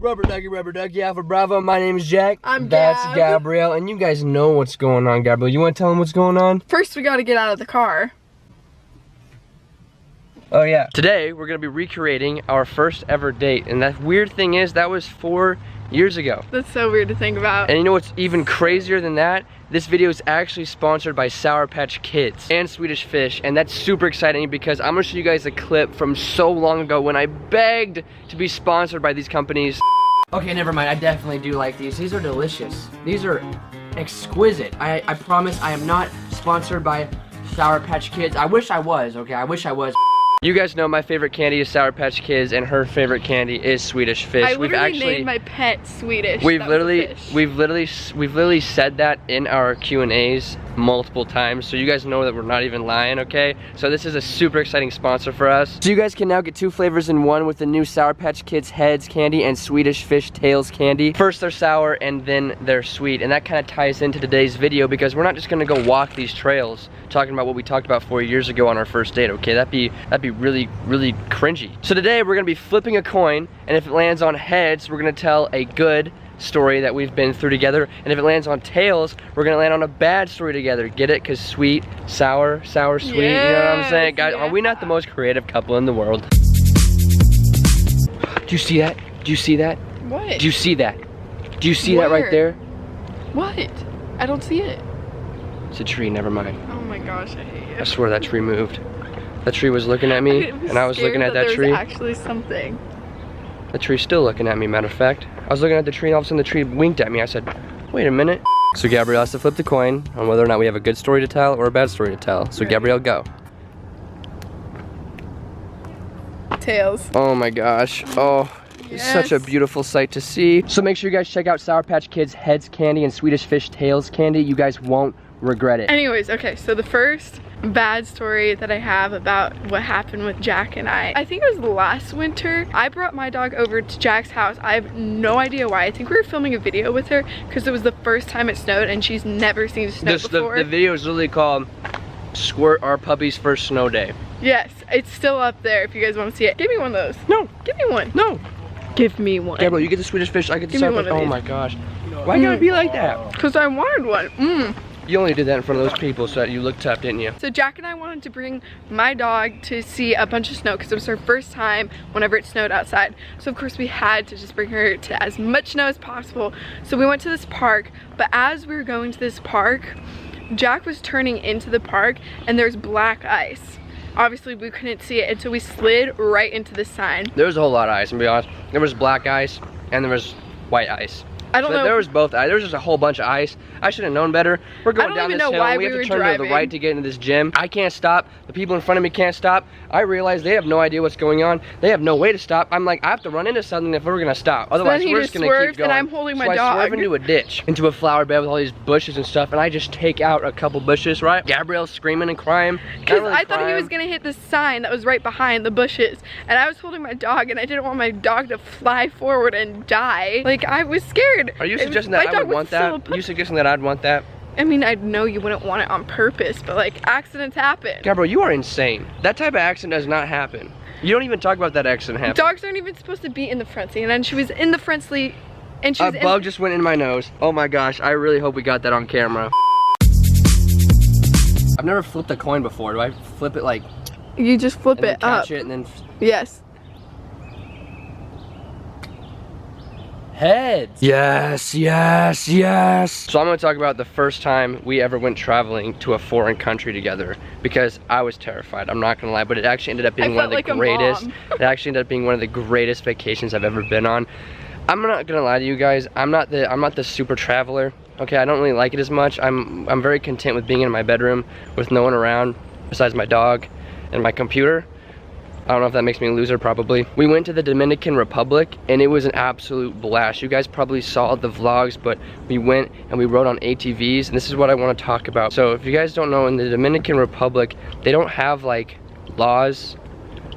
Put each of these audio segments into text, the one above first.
Rubber ducky, Alpha Bravo. My name is Jack. I'm That's Gab. Gabrielle, and you guys know what's going on, Gabrielle. You want to tell them what's going on? First, we gotta get out of the car. Oh yeah. Today, we're gonna be recreating our first ever date, and that weird thing is, that was 4 years ago. That's so weird to think about. And you know what's even crazier than that? This video is actually sponsored by Sour Patch Kids and Swedish Fish, and that's super exciting because I'm gonna show you guys a clip from so long ago when I begged to be sponsored by these companies. Okay, never mind, I definitely do like these. These are delicious. These are exquisite. I promise I am not sponsored by Sour Patch Kids. I wish I was, okay? I wish I was. You guys know my favorite candy is Sour Patch Kids, and her favorite candy is Swedish Fish. I literally named my pet Swedish. We've literally said that in our Q&As multiple times, so you guys know that we're not even lying, okay? So this is a super exciting sponsor for us. So you guys can now get 2 flavors in one with the new Sour Patch Kids Heads candy and Swedish Fish Tails candy. First they're sour and then they're sweet, and that kind of ties into today's video because we're not just gonna go walk these trails talking about what we talked about 4 years ago on our first date, okay? That'd be really cringy. So today we're gonna be flipping a coin, and if it lands on heads, we're gonna tell a good story that we've been through together, and if it lands on tails, we're gonna land on a bad story together. Get it? Because sweet, sour, sour, sweet. Yes, you know what I'm saying? Guys, are we not the most creative couple in the world? Do you see that? Do you see that? What? Do you see that? Do you see that right there? What? I don't see it. It's a tree, never mind. Oh my gosh, I hate you. I swear that tree moved. That tree was looking at me, and I was looking at that tree. There was actually something. The tree's still looking at me, matter of fact. I was looking at the tree and all of a sudden the tree winked at me. I said, wait a minute. So Gabrielle has to flip the coin on whether or not we have a good story to tell or a bad story to tell. So Gabrielle, go. Tails. Oh my gosh. Oh, it's such a beautiful sight to see. So make sure you guys check out Sour Patch Kids Heads candy and Swedish Fish Tails candy. You guys won't regret it. Anyways, okay, so the first bad story that I have about what happened with Jack and I think it was last winter. I brought my dog over to Jack's house. I have no idea why. I think we were filming a video with her because it was the first time it snowed and she's never seen snow before. The video is literally called Squirt Our Puppy's First Snow Day. Yes, it's still up there if you guys want to see it. Give me one of those. No. Give me one. No. Give me one. Gabrielle, you get the Swedish Fish, I get the Sour Patch. Oh my gosh. Why you gotta be like that? Because I wanted one. You only did that in front of those people so that you looked tough, didn't you? So Jack and I wanted to bring my dog to see a bunch of snow because it was her first time whenever it snowed outside. So of course we had to just bring her to as much snow as possible. So we went to this park, but as we were going to this park, Jack was turning into the park and there's black ice. Obviously we couldn't see it until we slid right into the sign. There was a whole lot of ice, to be honest. There was black ice and there was white ice. I don't know. There was both. There was just a whole bunch of ice. I should have known better. We're going down this hill. We have to turn to the right to get into this gym. I can't stop. The people in front of me can't stop. I realize they have no idea what's going on. They have no way to stop. I'm like, I have to run into something if we're gonna stop. Otherwise, we're just gonna keep going. And I'm holding my dog. I swerve into a ditch, into a flower bed with all these bushes and stuff, and I just take out a couple bushes, right? Gabrielle's screaming and crying. Because I thought he was gonna hit the sign that was right behind the bushes, and I was holding my dog, and I didn't want my dog to fly forward and die. Like, I was scared. Are you suggesting that I would want that? Are you suggesting that I'd want that? I mean, I know you wouldn't want it on purpose, but like, accidents happen. Gabrielle, you are insane. That type of accident does not happen. You don't even talk about that accident happening. Dogs aren't even supposed to be in the front seat, and she was in the front seat, and she was a bug just went in my nose. Oh my gosh, I really hope we got that on camera. I've never flipped a coin before. Do I flip it like... You just flip it up. Catch it and then... Yes. Heads. Yes, yes, yes. So I'm gonna talk about the first time we ever went traveling to a foreign country together because I was terrified. I'm not gonna lie, but it actually ended up being one of the greatest. It actually ended up being one of the greatest vacations I've ever been on. I'm not gonna lie to you guys. I'm not the super traveler. Okay, I don't really like it as much. I'm very content with being in my bedroom with no one around besides my dog and my computer. I don't know if that makes me a loser, probably. We went to the Dominican Republic and it was an absolute blast. You guys probably saw the vlogs, but we went and we rode on ATVs, and this is what I want to talk about. So if you guys don't know, in the Dominican Republic, they don't have like laws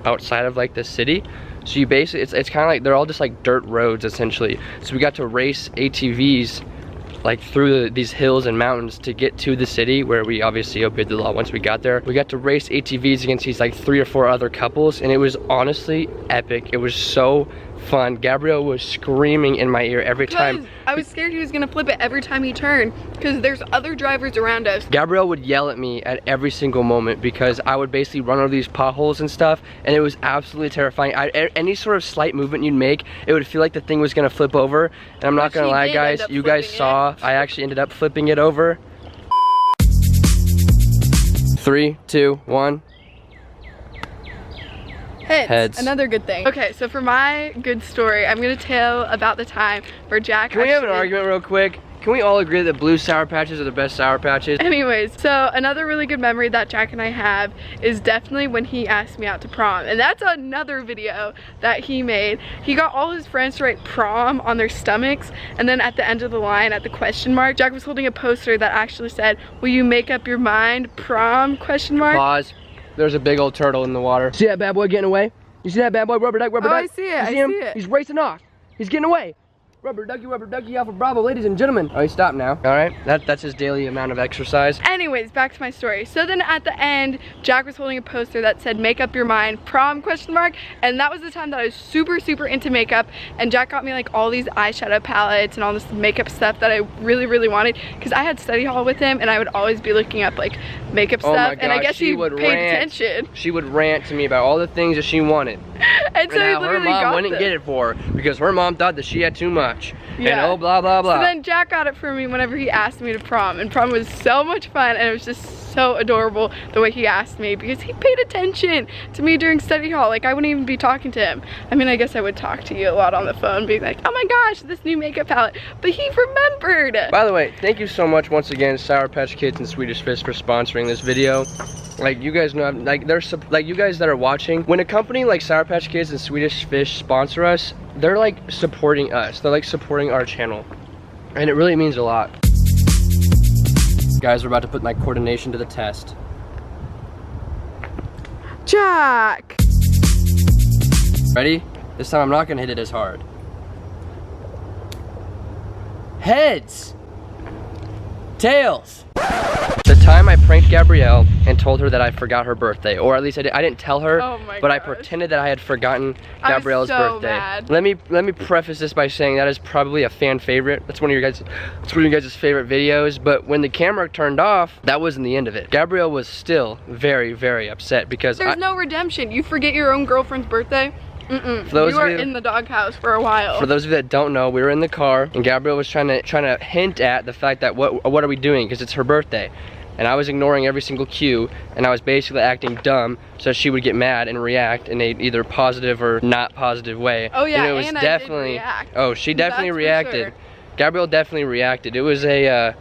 outside of like the city. So you basically, it's kind of like, they're all just like dirt roads essentially. So we got to race ATVs like through these hills and mountains to get to the city, where we obviously obeyed the law once we got there. We got to race ATVs against these like 3 or 4 other couples, and it was honestly epic. It was so fun. Gabrielle was screaming in my ear every time. I was scared he was gonna flip it every time he turned because there's other drivers around us. Gabrielle would yell at me at every single moment because I would basically run over these potholes and stuff, and it was absolutely terrifying. Any sort of slight movement you'd make, it would feel like the thing was gonna flip over. And I'm not gonna lie, guys, you guys saw I actually ended up flipping it over. 3, 2, 1. Heads. Another good thing. Okay, so for my good story, I'm gonna tell about the time where Jack Can we have an argument real quick? Can we all agree that blue Sour Patches are the best Sour Patches? Anyways, so another really good memory that Jack and I have is definitely when he asked me out to prom. And that's another video that he made. He got all his friends to write prom on their stomachs, and then at the end of the line, at the question mark, Jack was holding a poster that actually said, "Will you make up your mind, prom, question mark?" Pause. There's a big old turtle in the water. See that bad boy getting away? You see that bad boy, rubber duck, rubber duck? I see it, I see it. He's racing off. He's getting away. Rubber ducky, Alpha Bravo, ladies and gentlemen. Oh, he stopped now. All right, that's his daily amount of exercise. Anyways, back to my story. So then at the end, Jack was holding a poster that said, "Make up your mind, prom, question mark." And that was the time that I was super, super into makeup. And Jack got me like all these eyeshadow palettes and all this makeup stuff that I really, really wanted. Because I had study hall with him and I would always be looking up like makeup stuff. My gosh, and I guess he would paid rant. attention. She would rant to me about all the things that she wanted. And so he literally got her mom wouldn't get it for her because her mom thought that she had too much. Yeah. And oh, blah, blah, blah. So then Jack got it for me whenever he asked me to prom. And prom was so much fun, and it was just so adorable the way he asked me because he paid attention to me during study hall. Like, I wouldn't even be talking to him. I mean, I guess I would talk to you a lot on the phone, being like, "Oh my gosh, this new makeup palette." But he remembered. By the way, thank you so much once again, Sour Patch Kids and Swedish Fish, for sponsoring this video. Like, you guys know, like, like, you guys that are watching, when a company like Sour Patch Kids and Swedish Fish sponsor us, they're like supporting us. They're like supporting our channel. And it really means a lot. Guys, we're about to put my coordination to the test. Jack! Ready? This time I'm not gonna hit it as hard. Heads! Tails! The time I pranked Gabrielle and told her that I forgot her birthday, or at least I didn't tell her, but I pretended that I had forgotten Gabrielle's birthday. Mad. Let me preface this by saying that is probably a fan favorite. That's one of your guys' favorite videos. But when the camera turned off, that wasn't the end of it. Gabrielle was still very, very upset because there's no redemption. You forget your own girlfriend's birthday. You were in the doghouse for a while. For those of you that don't know, we were in the car and Gabrielle was trying to hint at the fact that what are we doing, because it's her birthday. And I was ignoring every single cue, and I was basically acting dumb so she would get mad and react in a either positive or not positive way. Oh yeah, and it was definitely, I did react. Oh, she definitely reacted. Sure. Gabrielle definitely reacted. It was a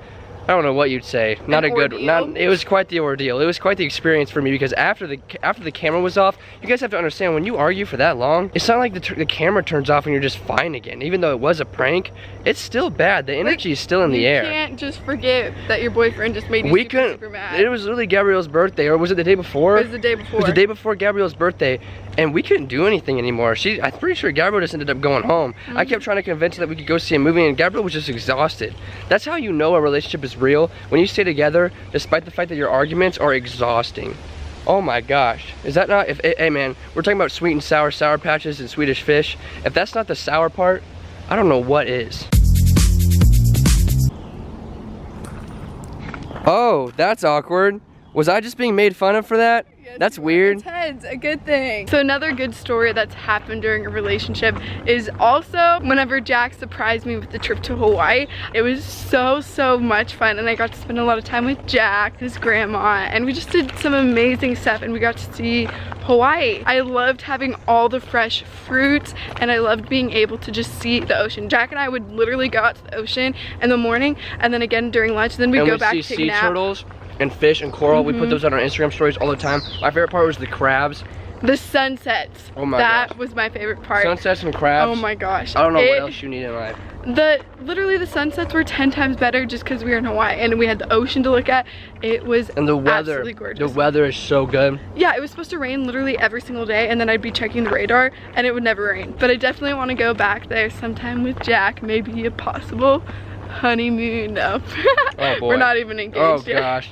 I don't know what you'd say. Not a good, it was quite the ordeal. It was quite the experience for me because after the camera was off, you guys have to understand, when you argue for that long, it's not like the camera turns off and you're just fine again. Even though it was a prank, it's still bad. The energy is still in the air. You can't just forget that your boyfriend just made you super mad. It was literally Gabrielle's birthday, or was it the day before? It was the day before. It was the day before Gabrielle's birthday, and we couldn't do anything anymore. I'm pretty sure Gabrielle just ended up going home. I kept trying to convince her that we could go see a movie, and Gabrielle was just exhausted. That's how you know a relationship is real, when you stay together despite the fact that your arguments are exhausting. Oh my gosh, is that not, hey man, we're talking about sweet and sour Sour Patches and Swedish Fish. If that's not the sour part, I don't know what is. Oh, that's awkward. Was I just being made fun of for that? That's weird. It's heads, a good thing. So another good story that's happened during a relationship is also whenever Jack surprised me with the trip to Hawaii. It was so much fun, and I got to spend a lot of time with Jack, his grandma, and we just did some amazing stuff, and we got to see Hawaii. I loved having all the fresh fruits, and I loved being able to just see the ocean. Jack and I would literally go out to the ocean in the morning, and then again during lunch, then we'd go back to take a nap. Sea turtles and fish and coral. We put those on our Instagram stories all the time. My favorite part was the crabs. The sunsets. Oh my gosh. That was my favorite part. Sunsets and crabs. Oh my gosh. I don't know what else you need in life. Literally the sunsets were 10 times better just because we were in Hawaii and we had the ocean to look at. It was absolutely gorgeous. The weather is so good. Yeah, it was supposed to rain literally every single day, and then I'd be checking the radar and it would never rain. But I definitely want to go back there sometime with Jack. Maybe a possible honeymoon. No. Oh boy. We're not even engaged yet. Oh gosh.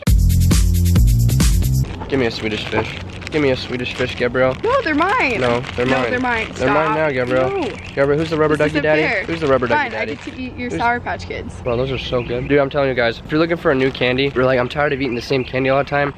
Give me a Swedish Fish. give me a Swedish fish, Gabrielle. No, they're mine. No, they're mine. No, they're mine. They're mine now, Gabrielle. No. Gabrielle, who's the rubber ducky daddy? Fair. Who's the rubber ducky Fine, daddy? I get to eat your Sour Patch Kids. Well, those are so good. Dude, I'm telling you guys, if you're looking for a new candy, you're like, I'm tired of eating the same candy all the time,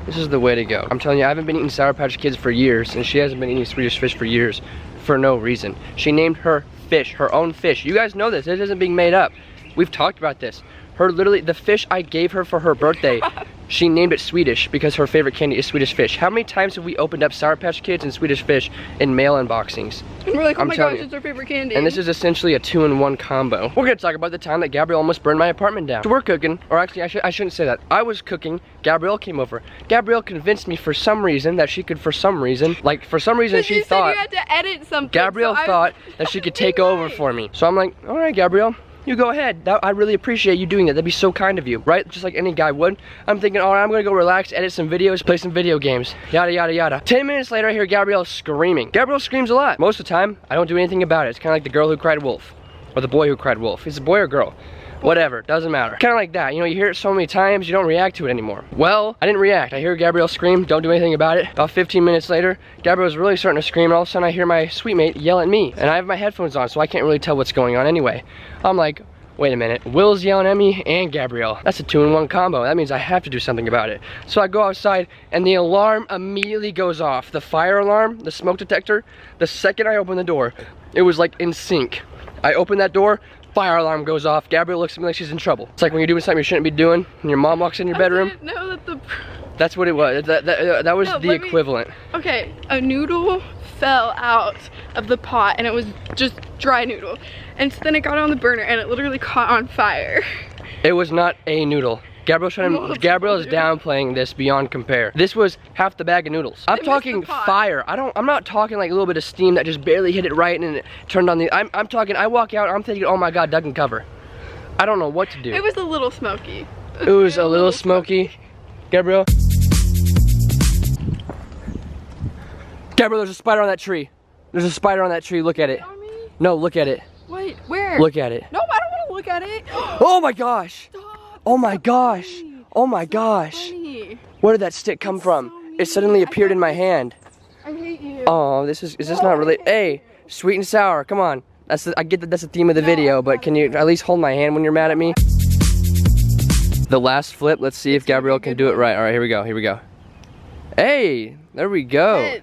this is the way to go. I'm telling you, I haven't been eating Sour Patch Kids for years, and she hasn't been eating Swedish fish for years for no reason. She named her fish, her own fish. You guys know this. This isn't being made up. We've talked about this. Her literally, the fish I gave her for her birthday, she named it Swedish because her favorite candy is Swedish fish. How many times have we opened up Sour Patch Kids and Swedish fish in mail unboxings? And we're like, oh my gosh, it's our favorite candy. And this is essentially a 2-in-1 combo. We're gonna talk about the time that Gabrielle almost burned my apartment down. So we're cooking, or actually I shouldn't say that. I was cooking, Gabrielle came over. Gabrielle convinced me for some reason that she could, for some reason she thought you had to edit something. Gabrielle thought that she could take over for me. So I'm like, all right, Gabrielle, you go ahead. I really appreciate you doing that. That'd be so kind of you, right? Just like any guy would. I'm thinking, all right, I'm gonna go relax, edit some videos, play some video games, yada, yada, yada. 10 minutes later, I hear Gabrielle screaming. Gabrielle screams a lot. Most of the time, I don't do anything about it. It's kind of like the girl who cried wolf, or the boy who cried wolf. It's a boy or girl. Whatever, doesn't matter. Kind of like that, you know, you hear it so many times, you don't react to it anymore. Well, I didn't react. I hear Gabrielle scream, don't do anything about it. About 15 minutes later, Gabrielle's really starting to scream, and all of a sudden I hear my sweet mate yell at me. And I have my headphones on, so I can't really tell what's going on anyway. I'm like, wait a minute, Will's yelling at me and Gabrielle. That's a 2-in-1 combo. That means I have to do something about it. So I go outside and the alarm immediately goes off. The fire alarm, the smoke detector, the second I open the door, it was like in sync. I open that door, fire alarm goes off. Gabrielle looks at me like she's in trouble. It's like when you're doing something you shouldn't be doing and your mom walks in your bedroom. I didn't know that the... That's what it was. That was the equivalent. Okay, a noodle fell out of the pot and it was just dry noodle. And so then it got on the burner and it literally caught on fire. It was not a noodle. Gabrielle is downplaying this beyond compare. This was half the bag of noodles. I'm talking fire. I'm not talking like a little bit of steam that just barely hit it right and it turned on the, I'm talking, I walk out, I'm thinking, oh my God, Duckin cover. I don't know what to do. It was a little smoky. It was a little smoky. Gabrielle? Gabrielle, there's a spider on that tree. There's a spider on that tree, look at it. No, look at it. Wait, where? Look at it. No, I don't want to look at it. Oh my gosh. Stop. Oh my gosh. Funny. Oh my gosh. Funny. Where did that stick come from? So It suddenly appeared in my hand. I hate you. Oh, is this not really? Hey, sweet and sour, come on. I get that that's the theme of the video, but can you at least hold my hand when you're mad at me? The last flip, let's see if Gabrielle can do it right. All right, here we go, here we go. Hey, there we go.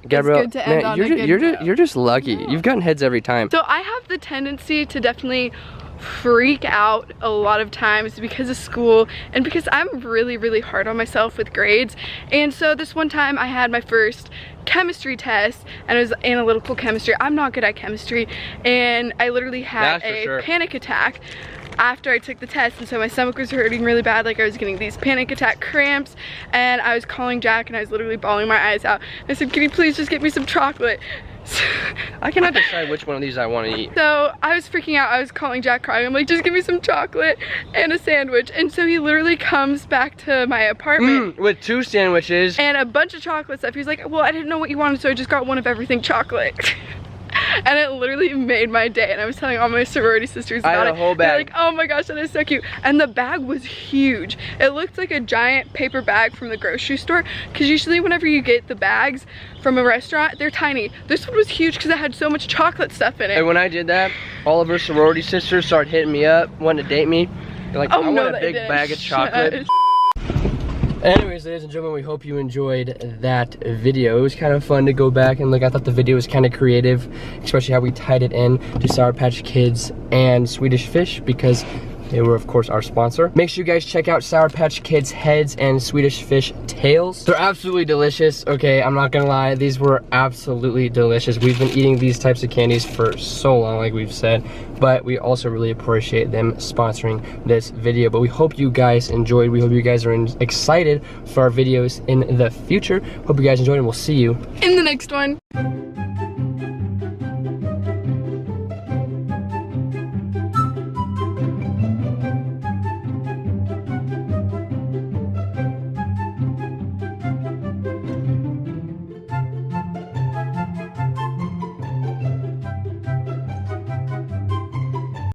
Gabrielle, man, you're just lucky. You've gotten heads every time. So I have the tendency to definitely freak out a lot of times because of school and because I'm really, really hard on myself with grades. And so this one time I had my first chemistry test and it was analytical chemistry. I'm not good at chemistry and I literally had a panic attack after I took the test, and so my stomach was hurting really bad, like I was getting these panic attack cramps, and I was calling Jack and I was literally bawling my eyes out. I said, can you please just get me some chocolate? I cannot decide which one of these I want to eat. So I was freaking out. I was calling Jack crying. I'm like, just give me some chocolate and a sandwich. And so he literally comes back to my apartment with 2 sandwiches and a bunch of chocolate stuff. He's like, well, I didn't know what you wanted, so I just got one of everything chocolate. And it literally made my day, and I was telling all my sorority sisters about it. Whole bag. They're like, oh my gosh, that is so cute. And the bag was huge. It looked like a giant paper bag from the grocery store, because usually whenever you get the bags from a restaurant, they're tiny. This one was huge because it had so much chocolate stuff in it. And when I did that, all of her sorority sisters started hitting me up, wanting to date me. They're like, I want a big bag of chocolate. Anyways, ladies and gentlemen, we hope you enjoyed that video. It was kind of fun to go back and look. I thought the video was kind of creative, especially how we tied it in to Sour Patch Kids and Swedish Fish, because they were, of course, our sponsor. Make sure you guys check out Sour Patch Kids heads and Swedish Fish tails. They're absolutely delicious. Okay, I'm not gonna lie, these were absolutely delicious. We've been eating these types of candies for so long, like we've said, but we also really appreciate them sponsoring this video. But we hope you guys enjoyed. We hope you guys are excited for our videos in the future. Hope you guys enjoyed, and we'll see you in the next one.